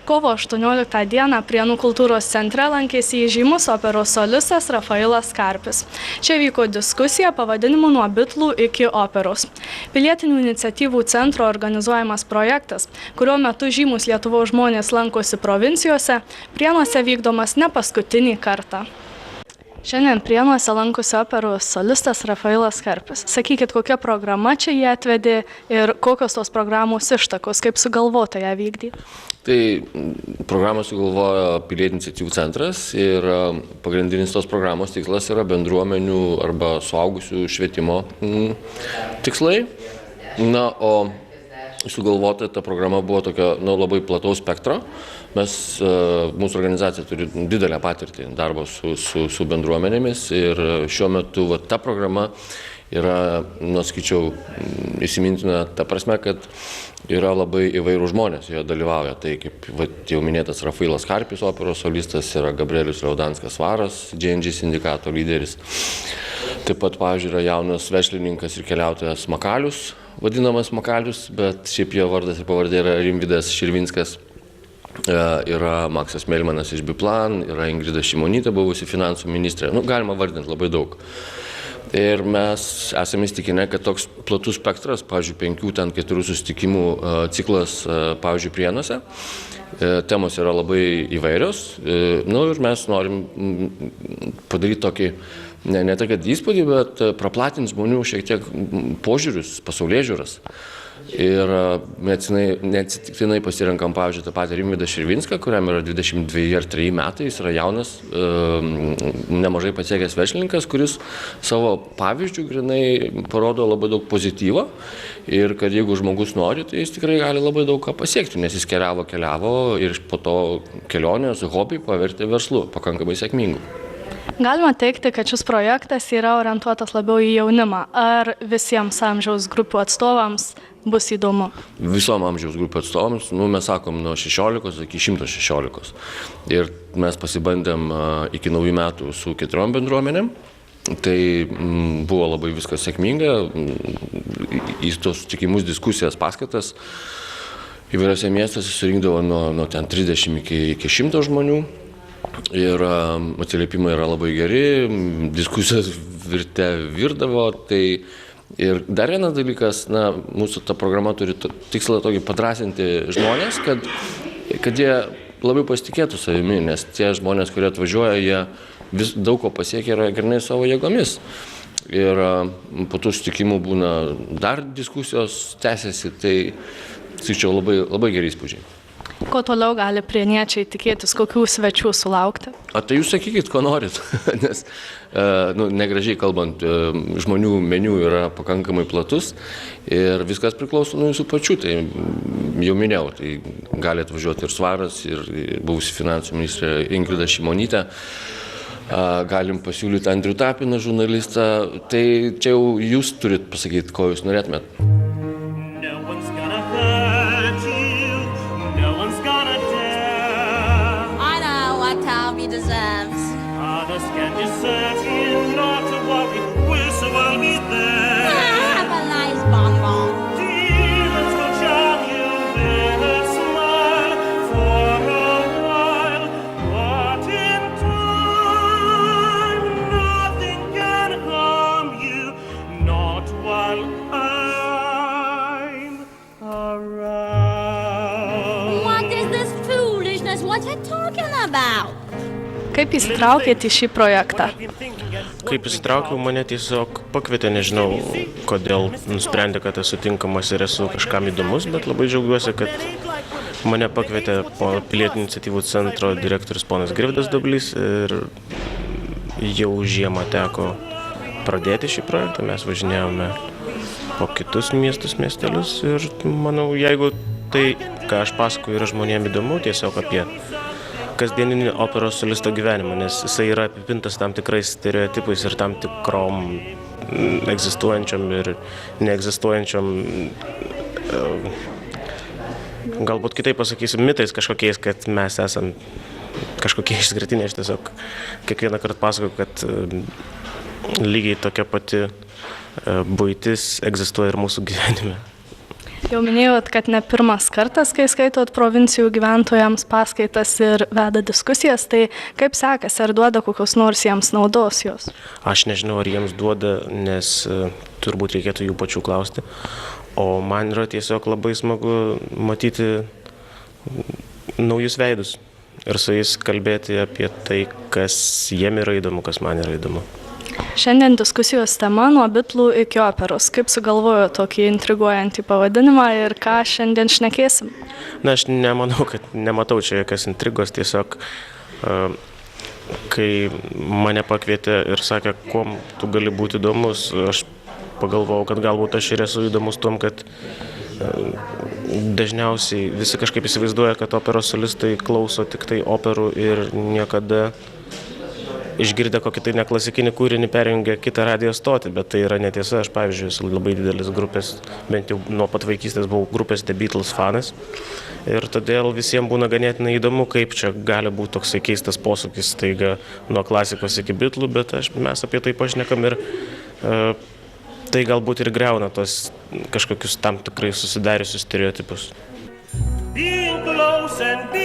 Kovo 18 dieną Prienų kultūros centre lankėsi įžymus operos solistas Rafailas Karpis. Čia vyko diskusija pavadinimu Nuo bitlų iki operos. Pilietinių iniciatyvų centro organizuojamas projektas, kurio metu žymus Lietuvos žmonės lankosi provincijose, Prienuose vykdomas ne paskutinį kartą. Šiandien Prienuose lankosi operos solistas Rafailas Karpis. Sakykit, kokia programa čia jie atvedė ir kokios tos programos ištakos, kaip sugalvota ją vykdyti? Tai programą sugalvojo Pilietinių iniciatyvų centras ir pagrindinis tos programos tikslas yra bendruomenių arba suaugusių švietimo tikslai. Na, o sugalvota ta programa buvo tokia labai plataus spektro. Mūsų organizacija turi didelę patirtį darbo su bendruomenėmis ir šiuo metu ta programa yra, sakyčiau, įsimintina ta prasme, kad yra labai įvairių žmonės, joje dalyvauja. Tai kaip jau minėtas Rafailas Karpis, operos solistas, yra Gabrielius Liaudanskas Varas, G&G sindikato lyderis. Taip pat, pavyzdžiui, yra jaunas verslininkas ir keliautojas Makalius, vadinamas Makalius, bet šiaip jo vardas ir pavardė yra Rimvydas Širvinskas. Yra Maksas Melmanas iš Biplan, yra Ingrida Šimonytė, buvusi finansų ministrė. Galima vardinti labai daug. Ir mes esame įstikinę, kad toks platus spektras, pavyzdžiui, 5-4 susitikimų ciklas, pavyzdžiui, Prienuose, temos yra labai įvairios. Ir mes norim padaryti tokį, ne tai kad įspūdį, bet praplatinti žmonių šiek tiek požiūrius, pasaulėžiūras. Ir neatsitiktinai pasirenkam, pavyzdžiui, tą patį Rimvydą Širvinską, kuriam yra 22 ar 3 metai, jis yra jaunas, nemažai pasiekęs verslininkas, kuris savo pavyzdžių grinai parodo labai daug pozityvo ir kad jeigu žmogus nori, tai jis tikrai gali labai daug ką pasiekti, nes jis keliavo ir po to kelionės hobį pavertė verslu, pakankamai sėkmingu. Galima teigti, kad šis projektas yra orientuotas labiau į jaunimą. Ar visiems amžiaus grupių atstovams bus įdomu? Visom amžiaus grupių atstovams, mes sakom, nuo 16 iki 116. Ir mes pasibandėm iki naujų metų su 4 bendruomenėm. Tai buvo labai viskas sėkminga. Į tos sutikimus, diskusijas, paskatas įvairiose miestuose surinkdavo nuo ten 30 iki 100 žmonių. Ir atsiliepimai yra labai geri, diskusijos virdavo. Ir dar vienas dalykas, mūsų ta programa turi tikslą tokį padrąsinti žmonės, kad jie labiau pasitikėtų savimi, nes tie žmonės, kurie atvažiuoja, jie daug ko pasiekia yra grynai savo jėgomis. Ir po tų sutikimų būna dar diskusijos tęsiasi, tai sakyčiau labai geri įspūdžiai. Ko toliau gali prieniečiai tikėtis, kokių svečių sulaukti? Tai jūs sakykit, ko norit, nes negražiai kalbant, žmonių meniu yra pakankamai platus ir viskas priklauso nuo jūsų pačių. Tai jau minėjau, tai gali atvažiuoti ir Svaras, ir buvusi finansų ministrė Ingrida Šimonytė. Galim pasiūlyti Andrių Tapiną, žurnalistą. Tai čia jau jūs turit pasakyti, ko jūs norėtumėt. Others can desert you, not to worry, we'll so well be there. Have a nice bonbon. Demons will charm you with a smile for a while, but in time nothing can harm you, not while I'm around. What is this foolishness? What are you talking about? Kaip įsitraukėte į šį projektą? Kaip įsitraukiau, mane tiesiog pakvietė, nežinau, kodėl nusprendė, kad esu tinkamas ir esu kažkam įdomus, bet labai džiaugiuosi, kad mane pakvietė Pilietinių iniciatyvų centro direktorius ponas Girvydas Dublys ir jau žiemą teko pradėti šį projektą. Mes važinėjome po kitus miestus, miestelius ir manau, jeigu tai, ką aš pasakoju, yra žmonėms įdomu, tiesiog apie kasdieninį operos solisto gyvenimą, nes jisai yra apipintas tam tikrais stereotipais ir tam tikrom egzistuojančiom ir neegzistuojančiom, galbūt kitaip pasakysiu, mitais kažkokiais, kad mes esam kažkokie išskirtiniai. Aš tiesiog kiekvieną kartą pasakoju, kad lygiai tokia pati buitis egzistuoja ir mūsų gyvenime. Jau minėjot, kad ne pirmas kartas, kai skaitot provincijų gyventojams paskaitas ir veda diskusijas, tai kaip sekasi, ar duoda kokios nors jiems naudos jos? Aš nežinau, ar jiems duoda, nes turbūt reikėtų jų pačių klausti. O man yra tiesiog labai smagu matyti naujus veidus ir su jais kalbėti apie tai, kas jiem yra įdomu, kas man yra įdomu. Šiandien diskusijos tema nuo bitlų iki operos. Kaip sugalvojo tokį intriguojantį pavadinimą ir ką šiandien šnekėsim? Na, aš nemanau, kad nematau čia jokios intrigos, tiesiog kai mane pakvietė ir sakė, kuom tu gali būti įdomus, aš pagalvojau, kad galbūt aš ir esu įdomus tom, kad dažniausiai visi kažkaip įsivaizduoja, kad operos solistai klauso tik tai operų ir niekada išgirdę kokį tai neklasikinį kūrinį perjungia kitą radijo stotį, bet tai yra netiesa. Aš, pavyzdžiui, esu labai didelis grupės, bent jau nuo pat vaikystės buvau grupės The Beatles fanas ir todėl visiems būna ganėtinai įdomu, kaip čia gali būti toksai keistas posūkis staiga nuo klasikos iki bitlų, bet mes apie tai pašnekam ir tai galbūt ir griauna tos kažkokius tam tikrai susidariusius stereotipus. Being close and